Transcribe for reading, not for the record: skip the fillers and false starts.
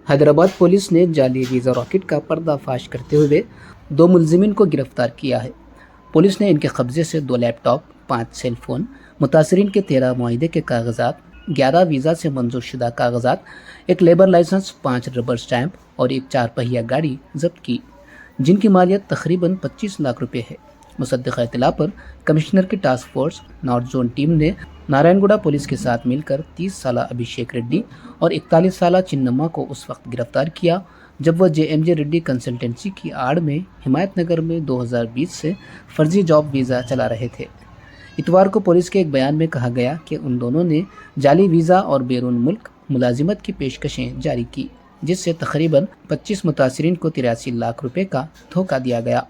Hyderabad police ने जाली visa rocket का पर्दाफाश करते हुए 2 मुलजिमीन को गिरफ्तार किया है। पुलिस ने इनके कब्जे से 2 लैपटॉप, 5 सेल फोन, मुतासरीन के 13 मुआहदे के कागजात, 11 वीज़ा से मंजूर शुदा कागजात, एक लेबर लाइसेंस, 5 रबर स्टैंप और एक 4 पहिया गाड़ी जब्त की, जिनकी मालियत तकरीबन 25 लाख रुपए है। मुसद्दिक़ इत्तला पर कमिश्नर की task force north zone team ने नारायणगुड़ा पुलिस के साथ मिलकर 30 साला अभिषेक रेड्डी और 41 साला चिन्नम्मा को उस वक्त गिरफ्तार किया जब वह JMJ रेड्डी कंसल्टेंसी की आड़ में हिमायतनगर में 2020 से फर्जी जॉब वीज़ा चला रहे थे। इतवार को पुलिस के एक बयान में कहा गया कि उन दोनों ने जाली वीज़ा और बैरून मुल्क मुलाजिमत की पेशकशें जारी की, जिससे तकरीबन 25 मुतासरीन को 83 लाख रुपए का धोखा दिया गया।